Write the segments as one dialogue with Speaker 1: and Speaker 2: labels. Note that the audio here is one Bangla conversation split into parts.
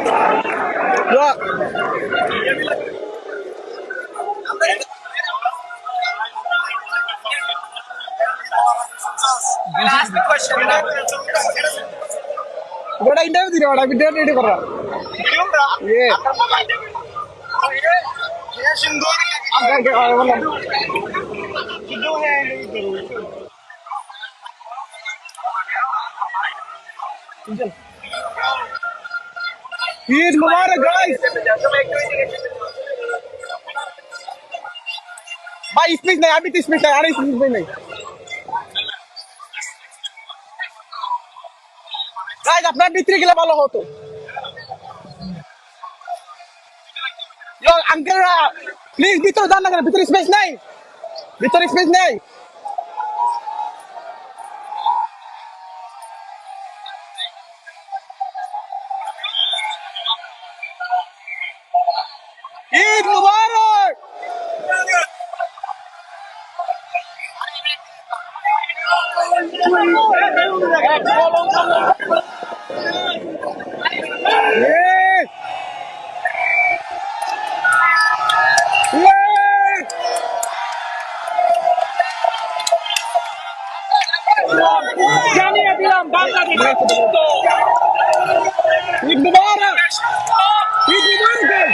Speaker 1: Look.
Speaker 2: Ask the question.
Speaker 1: What I interview did I video ready for? Yeah. Eid Mubarak, guys. भाई स्पीच नहीं अभी तो स्पीच नहीं अरे स्पीच नहीं गाइस अपना बिक्री के लिए वाला हो तो यो अंकल प्लीज भीतर जाना कर भीतर स्पेस नहीं ईद मुबारक ये
Speaker 3: জানিয়ে দিলাম বাংলাদেশ
Speaker 1: ईद मुबारक ईद मुबारक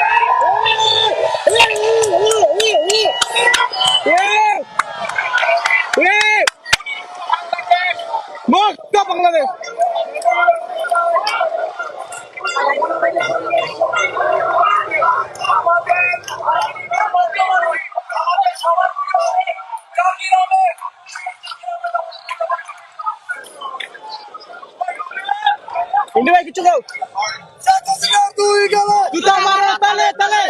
Speaker 1: मुक्त बांग्लादेश इंडिया किच्छु गाओ জুতা মারো তালে তালে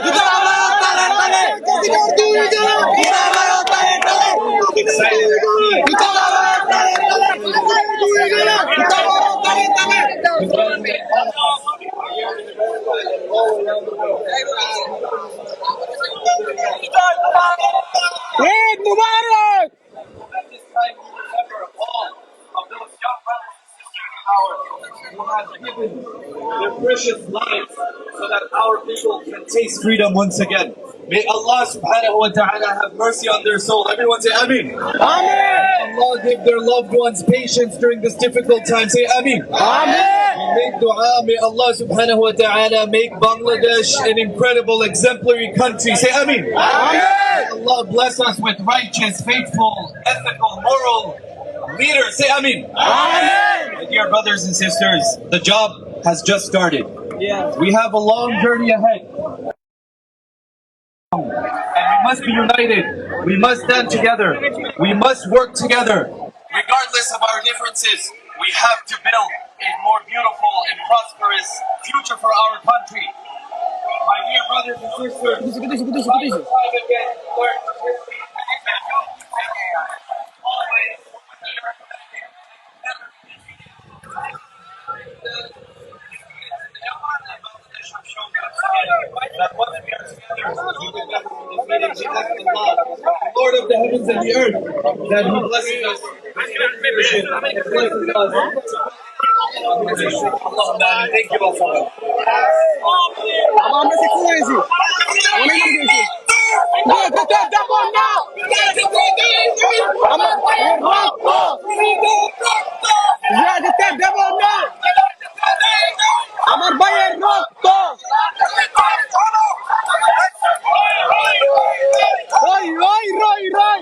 Speaker 1: জুতা মারো তালে তালে জুতা মারো তালে তালে জুতা মারো তালে তালে জুতা মারো তালে তালে ঈদ মুবারক
Speaker 4: Their precious lives so that our people can taste freedom once again. May Allah subhanahu wa ta'ala have mercy on their soul. Everyone say Ameen.
Speaker 1: Amen.
Speaker 4: Allah give their loved ones patience during this difficult time. Say Ameen.
Speaker 1: Amen.
Speaker 4: We make dua. May Allah subhanahu wa ta'ala make Bangladesh an incredible, exemplary country. Say Ameen. May Allah bless us with righteous, faithful, ethical, moral leaders. Say Ameen. My dear brothers and sisters, the job has just started. We have a long journey ahead. And we must be united. We must stand together. We must work together. Regardless of our differences, we have to build a more beautiful and prosperous future for our country. My dear brothers and sisters, time again, learn from history. Always that once we are together, we will never be defeated. We ask Allah, the Lord of the heavens and the earth, that He blesses us with leadership and blesses us. Allahumma ameen. Thank you all so much.
Speaker 1: আমরা শিখতে পেরেছি অনেক নাম দিয়েছি আমার ভাইয়ের রক্ত ওই রই রই রই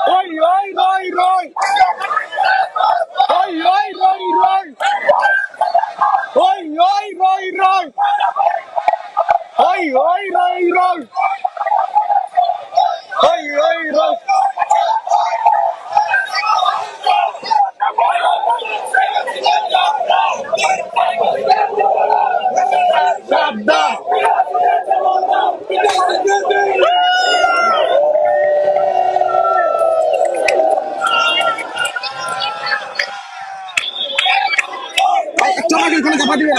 Speaker 1: ওই রই রই রই ওই রই রই রই ওই রই রই রই ওই রই রই রই ওই রই রই সাবধান চলো এখানে চাপা দিবে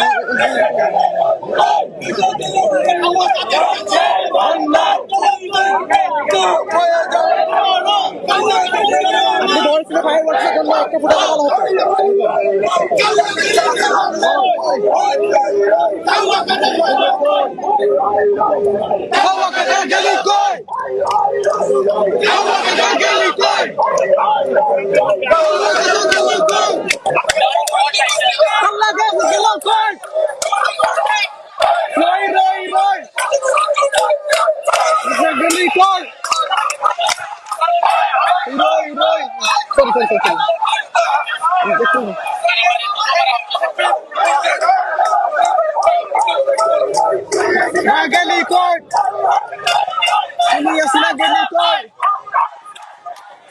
Speaker 1: Nagalikod! Elias nagalikod!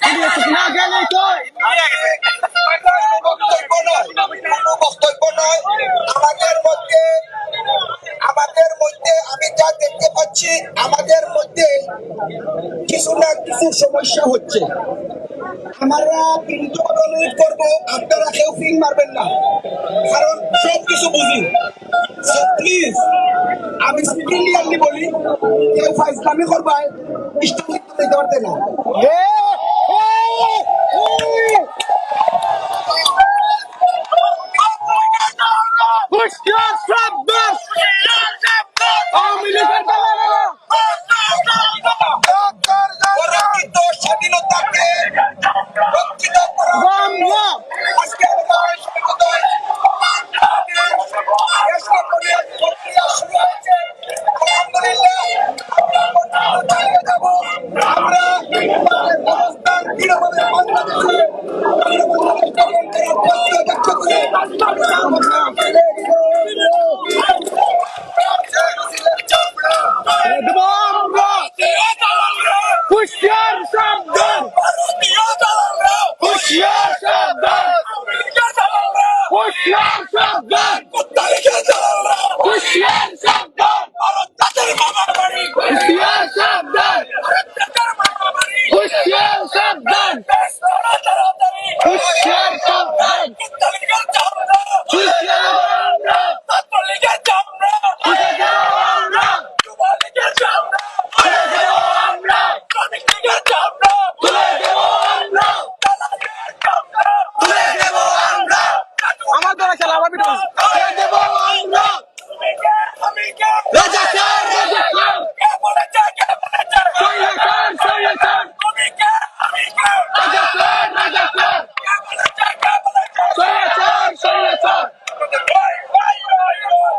Speaker 1: Elias nagalikod!
Speaker 2: কোনো বক্তব্য নয় আমাদের মধ্যে আমি যা দেখতে পাচ্ছি আমাদের মধ্যে কিছু না কিছু সমস্যা হচ্ছে। আমরা কিন্তু অনুরোধ করবো আপনারা কেউ ফিং মারবেন না, কারণ সব কিছু বুঝি। প্লিজ আমি সিভিলিয়ানলি বলি, কেউ ফাইজলামি করবায় ইসলামিক দিতে পারবে না।
Speaker 1: Push your shoulders! আওয়ামী লীগের দালালেরা!
Speaker 2: পরবর্তীত স্বাধীনতাকে রক্ষিত করা
Speaker 1: বাংলা!
Speaker 2: আজকে আমাদের স্বাগত প্রক্রিয়া শুরু হয়েছে। আলহামদুলিল্লাহ আমরা চালিয়ে যাব। আমরা অবস্থান দৃঢ়ভাবে বাংলাদেশে ব্যক্ত করে
Speaker 1: Push your shoulders! Push your shoulders! Push your shoulders! Push your shoulders! Push your shoulders! Push your shoulders! Push your shoulders! Push আমার দ্বারা খেলা আমার ভিডিও দেব আমরা রাজাকার রাজাকার সৈয়দার সৈয়দার রাজাকার রাজাকার সৈয়দার সৈয়দার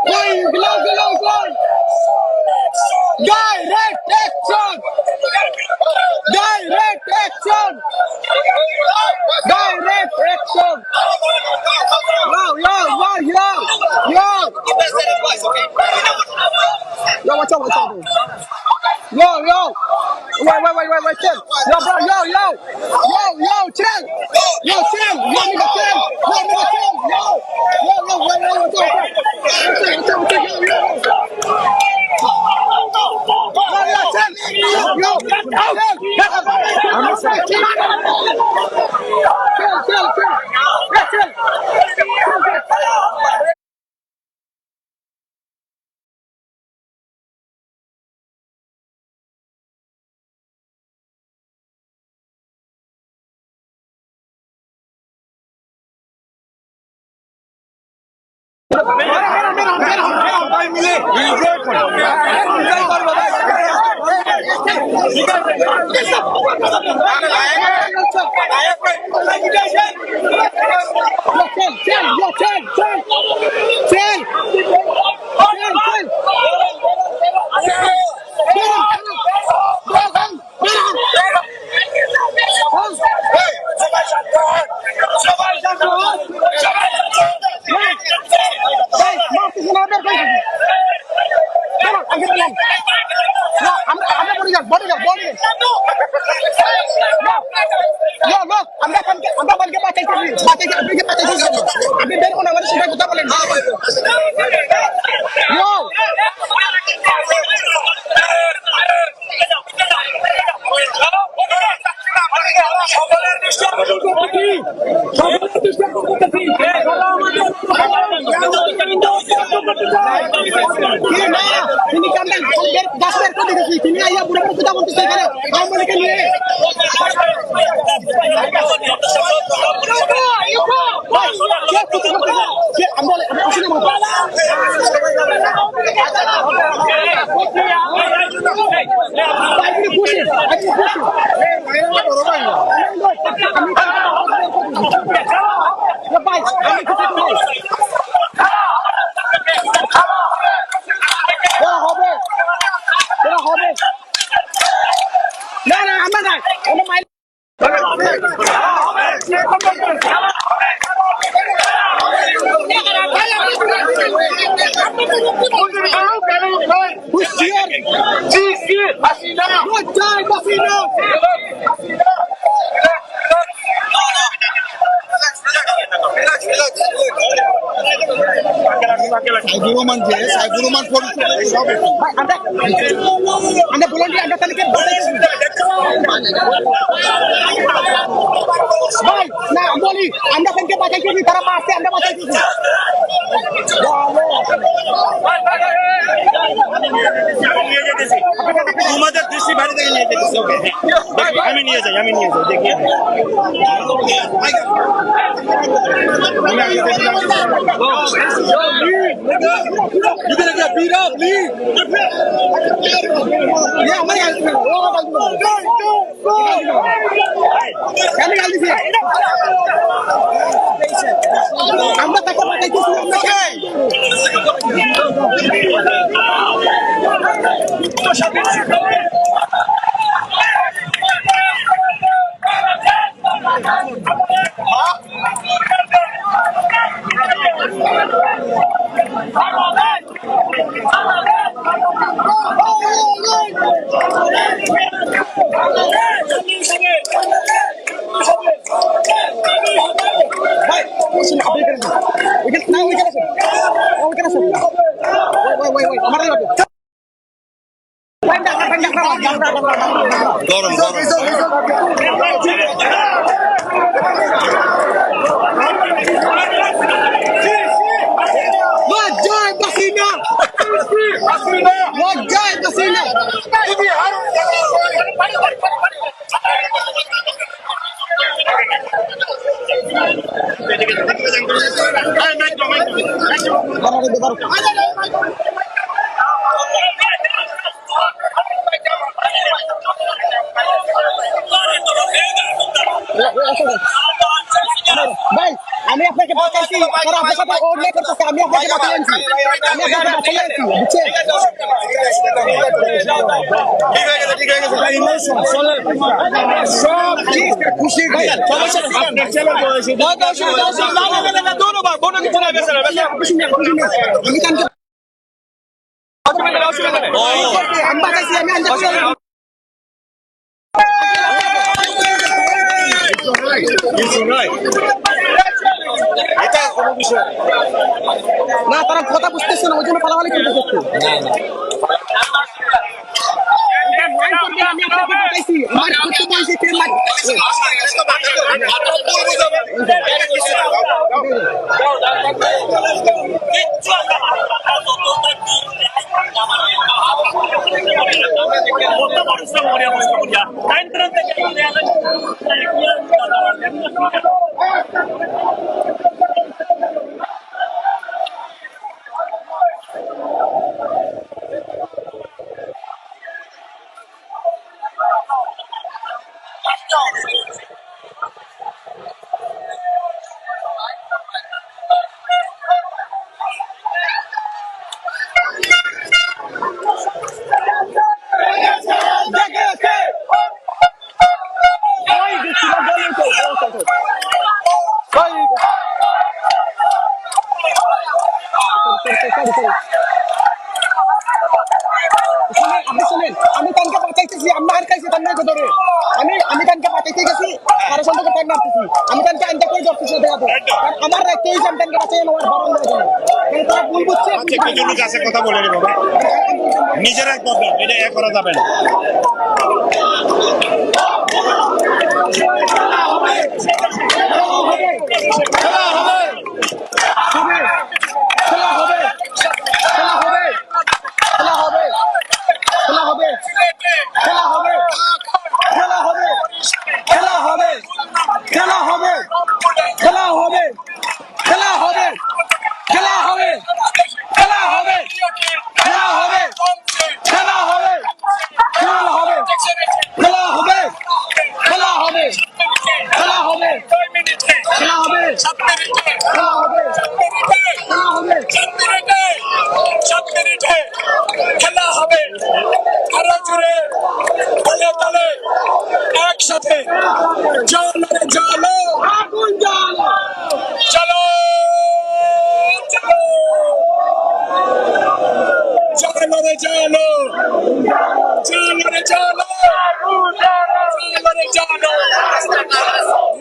Speaker 1: কই গলো গলো কই direct action direct action direct action Yo, yo, yo, yo. Yo, what's up, dude? Yo, yo. Wait, chill. Yo, bro, yo. Yo, chill. Yo, chill. Yo, nigga, chill. Yo. Wait, what's up? Chill. You go! push him. I can push him. Yeah, bye. I need to take away. হবে না না আমরা না ওটা mile
Speaker 2: Saiful Rahman
Speaker 1: anda bulan dia anda tadi kan baik nah boleh anda kan ke baca ini cara pasti anda baca itu
Speaker 3: আমাদের দৃষ্টি বাইরে থেকে নিয়ে যেতেছি ওকে আমি নিয়ে যাই দেখি
Speaker 1: You gonna get beat up, leave. Yeah, man. Kami kali sih. Anda tak pakai itu semua.
Speaker 3: গরম
Speaker 1: Wajah Basina. Wajah Basina. Baik, kami আপনাকে বাঁচাইছি আর আপনার সাথে ওড়নে করতেছে আমি আপনাকে বাঁচাইছি আমি আপনাকে বাঁচাইছি বুঝছেন
Speaker 3: ঠিক হয়ে গেছে
Speaker 1: সব ঠিক খুশি সমস্যা আপনার ছেলে বয়সী না দোনো বার বোনো কিছু না বেসরা খুশি না আমি কানকে আমি বাঁচাইছি আমি আনতে
Speaker 3: এটা কোনো বিষয়
Speaker 1: না তারা কথা বুঝতেছে না ওই জন্য পালাপালি করতেছে আমি আপনাকে বাঁচাইছি আমার কত বয়সে ট্রেন লাগে আমি কানকে বাঁচাইতেছি আমার কাছে কান্না ধরে আমি কানকে বাঁচাইতে গেছি কারো সঙ্গে টাইম মারতেছি আমি কানকে আনতে করে ধরতেছি দেখাবো আমার রাখতে হয়েছে আমি কানকে বাঁচাই আমার বারণ হয়ে যাবে তারা ভুল বুঝছে
Speaker 3: কিছু লোক আছে কথা বলে রে বাবা নিজেরা প্রবলেম এটা এ করা যাবে না রে চলো, চলো রে চলো, চলো রে চলো।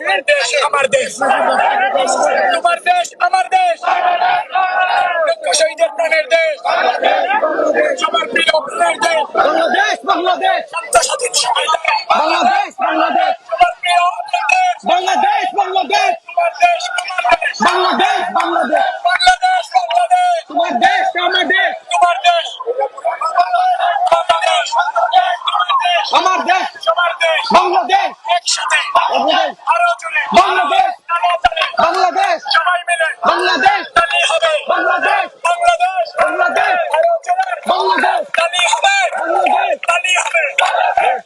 Speaker 3: আমার দেশ আমার দেশ, তোমার দেশ আমার দেশ, লক্ষ শহীদের প্রাণের দেশ, সবার প্রিয় প্রাণের দেশ,
Speaker 1: বাংলাদেশ বাংলাদেশ
Speaker 3: শান্ত স্বাধীন সময় দেশ,
Speaker 1: বাংলাদেশ বাংলাদেশ
Speaker 3: সবার প্রিয় আপনার দেশ,
Speaker 1: বাংলাদেশ বাংলাদেশ
Speaker 3: তোমার দেশ আমার দেশ,
Speaker 1: বাংলাদেশ বাংলাদেশ
Speaker 3: বাংলাদেশ বাংলাদেশ,
Speaker 1: তোমার দেশ আমার দেশ
Speaker 3: তোমার দেশ, বাংলাদেশ, তোমার দেশ,
Speaker 1: আমার দেশ
Speaker 3: সবার দেশ,
Speaker 1: বাংলাদেশ
Speaker 3: একসাথে
Speaker 1: বাংলাদেশ
Speaker 3: আরো জোরে
Speaker 1: বাংলাদেশ
Speaker 3: তালে
Speaker 1: বাংলাদেশ
Speaker 3: সবাই মিলে
Speaker 1: বাংলাদেশ
Speaker 3: তালি হবে,
Speaker 1: বাংলাদেশ
Speaker 3: বাংলাদেশ,
Speaker 1: বাংলাদেশ
Speaker 3: আরো জোরে
Speaker 1: বাংলাদেশ
Speaker 3: তালি হবে,
Speaker 1: বাংলাদেশ
Speaker 3: তালি হবে,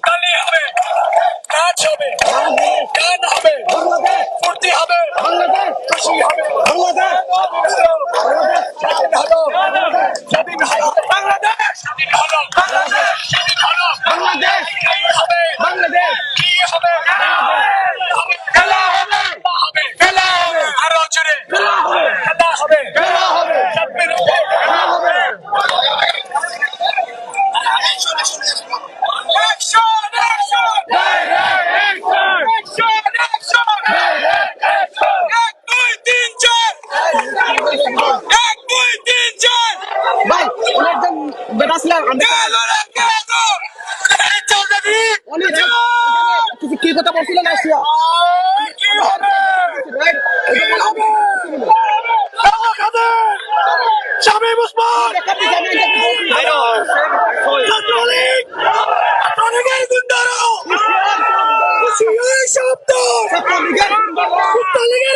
Speaker 3: তালি হবে, নাচ হবে, গান হবে,
Speaker 1: বাংলাদেশ
Speaker 3: ফুর্তি হবে,
Speaker 1: বাংলাদেশ
Speaker 3: খুশি হবে,
Speaker 1: বাংলাদেশ
Speaker 3: স্বাধীন হলো, স্বাধীন হলো, বাংলাদেশ স্বাধীন হলো, স্বাধীন হলো,
Speaker 1: বাংলাদেশ
Speaker 3: কি হবে,
Speaker 1: বাংলাদেশ
Speaker 3: কি হবে,
Speaker 1: খেলা হবে
Speaker 3: খেলা হবে, আরো জোরে
Speaker 1: খেলা হবে
Speaker 3: খেলা হবে,
Speaker 1: খেলা হবে
Speaker 3: সামনে হবে,
Speaker 1: খেলা হবে
Speaker 3: Action! Action! Action! Action! এক, দুই, তিন, চার! এক, দুই, তিন, চার!
Speaker 1: ভাই অনেকজন বেটা ছিলাম আমরা
Speaker 3: গেল রে, গেল! এই চৌধুরী!
Speaker 1: অনেক কিছু কি কথা বলছিলেন আসিয়া
Speaker 3: কি হবে? কি হবে? খাওয়া খাবে! শামীম ওসমান! ছাত্রলীগ! ছাত্রলীগের গুন্ডারা! এই শব্দ! ছাত্রলীগের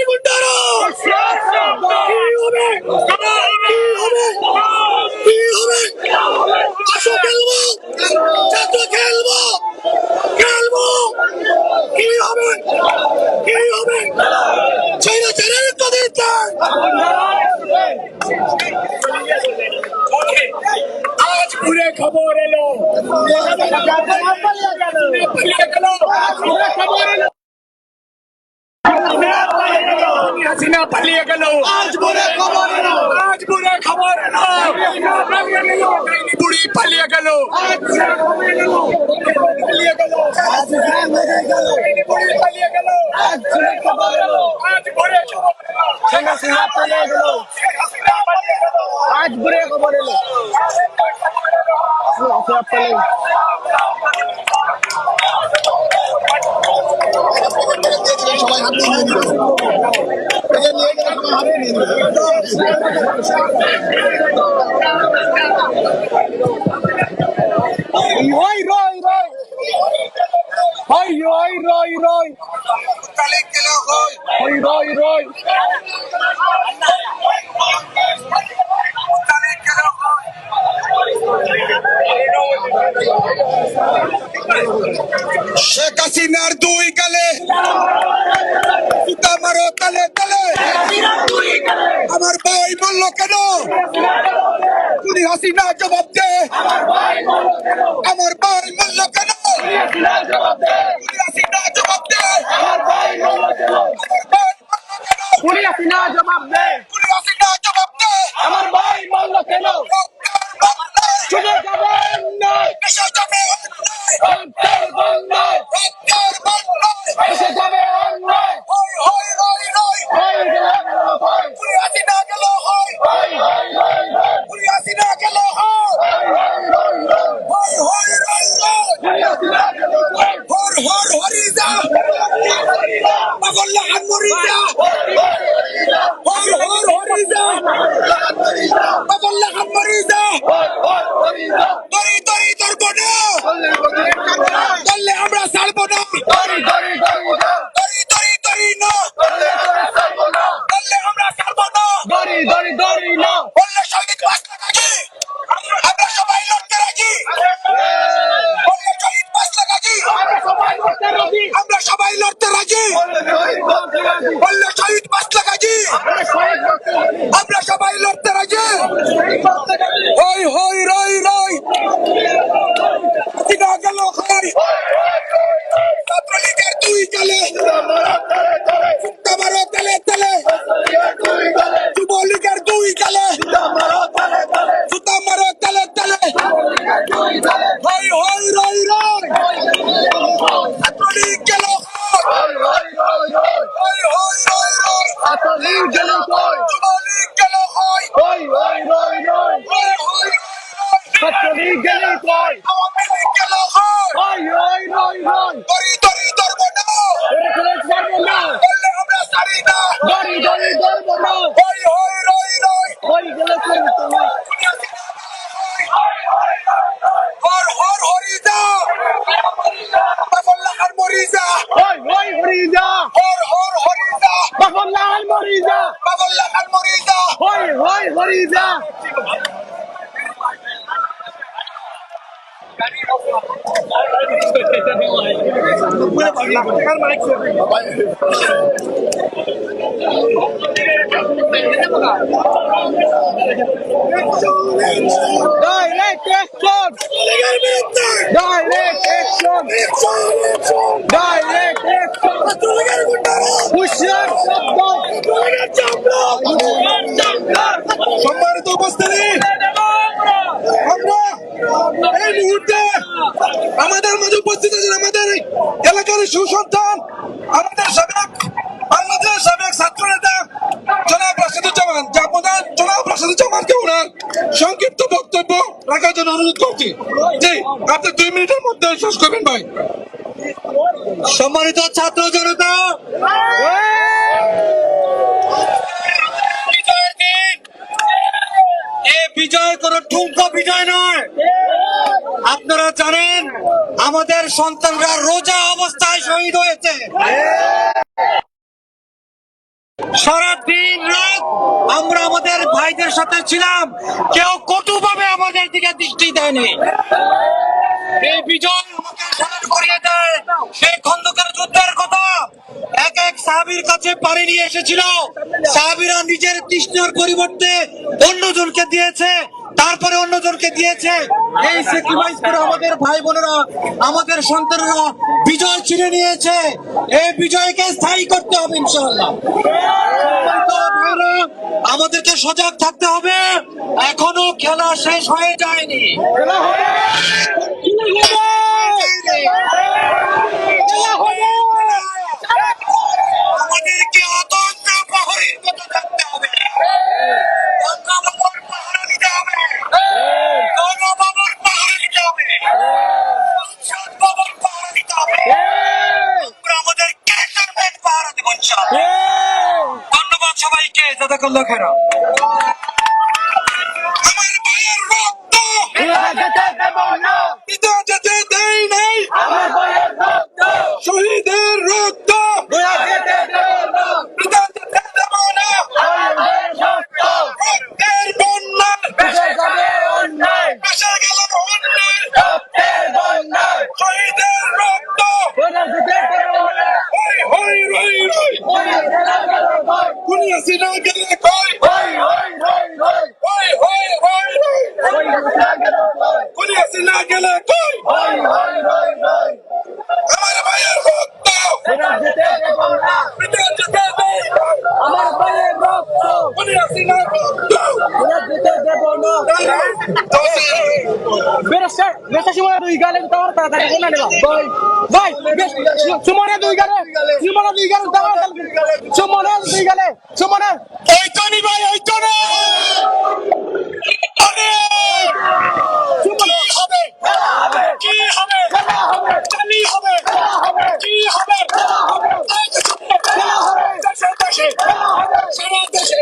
Speaker 3: গুন্ডারা! কি হবে? কি হবে? কি হবে? আসো খেলবো! ছাত্র খেলবো! খেলবো! কি হবে? কি হবে? ছেড়ে ছেড়ে তাদের আজ ঘুরে খবর এলো হাসিনা পালিয়ে গেল আজ ঘুরে খবর এলো আজ ঘুরে খবর এলো বুড়ি পালিয়ে গেল পালিয়ে গেল বুড়ি পালিয়ে গেল আজ ঘুরে খবর এলো আজ ঘুরে খবর এলো
Speaker 1: শেখ হাসিনা পালিয়ে গেল
Speaker 3: হাসিনা পালিয়ে গেল
Speaker 1: আজ ঘুরে খবর এলো
Speaker 2: সবাই হাত নিয়ে নিল নিয়ে গেলে সবাই হাত নিয়ে নিল
Speaker 1: রই রই রই হই রই রই রই
Speaker 2: তালিক খেলা হয়
Speaker 1: হই রই রই
Speaker 2: তালিক খেলা হয় শেখ হাসিনার দুই গালে জুতা মারো তালে তালে আমার ভাই বলল কেন খুনি হাসিনা জবাব দে আমার ভাই বলল কেন খুনি হাসিনা জবাব দে আমার ভাই বলল কেন
Speaker 1: পুরি হাসিনা জবাব দে
Speaker 2: খুনি হাসিনা জবাব দে
Speaker 1: আমার ভাই বলল কেন চলে যাবেন না
Speaker 2: এসে যাবে
Speaker 1: রক্তের বন্যায়
Speaker 2: রক্তের বন্যায়
Speaker 1: এসে যাবে অন্যায়
Speaker 2: হই হই রই রই
Speaker 1: হই গেল হই
Speaker 2: খুনি হাসিনা গেল হই
Speaker 1: হই হই হই
Speaker 2: খুনি হাসিনা গেল হই হই হই রই রই
Speaker 1: পুরি হাসিনা গেল হই
Speaker 2: হর হর হরিজা পাগল লাহান মরিজা
Speaker 1: ছাত্রলীগ গেলে কয়
Speaker 2: আওয়ামী লীগ গেল হয়
Speaker 1: ওই ওই ওই ওই
Speaker 2: দড়ি দড়ি ধরবো না
Speaker 1: এটা করে ছাড়বো না
Speaker 2: বললে আমরা ছাড়ি না
Speaker 1: দড়ি দড়ি ধরবো না
Speaker 2: হই হই রই রই
Speaker 1: ওই গেলে ছাড়বো না
Speaker 2: হর হর হরিজা বাবুল্লাহ আর মরিজা
Speaker 1: ওই ওই হরিজা
Speaker 2: হর হর হরিজা
Speaker 1: বাবুল্লাহ মরিজা
Speaker 2: বাবুল্লাহ আর মরিজা
Speaker 1: ওই ওই হরিজা Direct action! Direct action! Direct action! Push up,
Speaker 2: সম্মানিত উপস্থিতি আমরা এই মুহূর্তে আমাদের মাঝে উপস্থিত আছেন আমাদের এলাকার সুসন্তান আমাদের সাবেক বাংলাদেশ সাবেক ছাত্র নেতা জনাব রাশিদুজ্জামান জনাব রাশিদুজ্জামানকে ওনার সংক্ষিপ্ত বক্তব্য রাখার জন্য অনুরোধ করছি জি আপনি 2 মিনিটের মধ্যে শেষ করবেন ভাই
Speaker 4: সম্মানিত ছাত্র জনতা, বিজয়ের দিন এ বিজয় কোন ঠুমকো বিজয় নয়। আপনারা জানেন আমাদের সন্তানরা রোজা অবস্থায় শহীদ হয়েছে। সারা দিন রাত আমরা আমাদের ভাইদের সাথে ছিলাম, কেউ কটুভাবে আমাদের দিকে দৃষ্টি দেয়নি। এই বিজয় আমাকে স্মরণ করিয়ে দেয় সেই খন্দকার যুদ্ধের কথা। এক এক সাহাবীর কাছে পানি নিয়ে এসেছিল, সাহাবীরা নিজের তৃষ্ণার পরিবর্তে অন্যজনকে দিয়েছে, তারপরে অন্যজনকে দিয়েছে। এই স্যাক্রিফাইস করে আমাদের ভাই বোনেরা, আমাদের সন্তানরা বিজয় ছিনে নিয়েছে। এই বিজয়কে স্থায়ী করতে হবে ইনশাআল্লাহ। আমাদেরকে সজাগ থাকতে হবে, এখনো খেলা শেষ হয়ে যায়নি। আমাদেরকে অতন্ত্র প্রহরীর মতো থাকতে হবে, গণভবন পাহারা দিতে হবে, গণভবন পাহারা দিতে হবে, সংসদ ভবন পাহারা দিতে হবে। আমরা আমাদের ক্যান্টনমেন্ট পাহারা দেব ইনশাআল্লাহ। ধন্যবাদ সবাইকে, জাযাকাল্লাহু খাইরান। আমার ভাইয়ের রক্ত পিতা যেতে দেয় নাই, শহীদের রক্ত পিতা যেতে দেব না। রক্তের বন্যা ভেসে গেল অন্যায়, শহীদের রক্ত হই হই রই রই, কোন হাসিনা গেলে কই হই হই রই রই, কোন হাসিনা গেলে কই আমার ভাইয়ের রক্ত পিতা যেতে দেয়
Speaker 1: আমার ভাইয়ের রক্ত
Speaker 2: কোন হাসিনা রক্ত
Speaker 1: বেশা সময় দুই গালে তোমার তাড়াতাড়ি কোন নেবা ভাই সুমনে দুই গালে সুমনে দুই গালে সুমনে
Speaker 2: এই তো নি ভাই, এই তো না কি হবে চালি হবে কি হবে দেশে দেশে সারা দেশে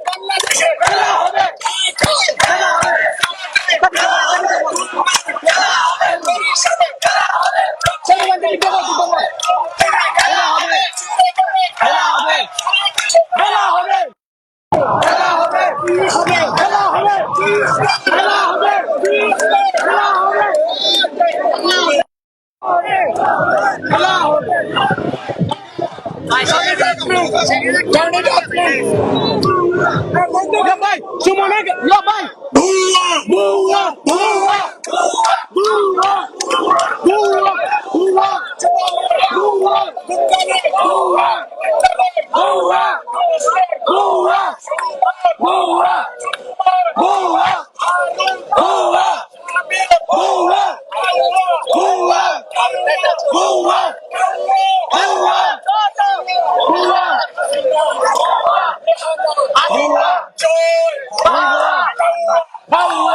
Speaker 2: বাংলাদেশে
Speaker 1: ভাই সুমনে ভাই বুয়া বুয়া বুয়া বুয়া বুয়া বুয়া বুয়া বুয়া বুয়া বুয়া বুয়া বুয়া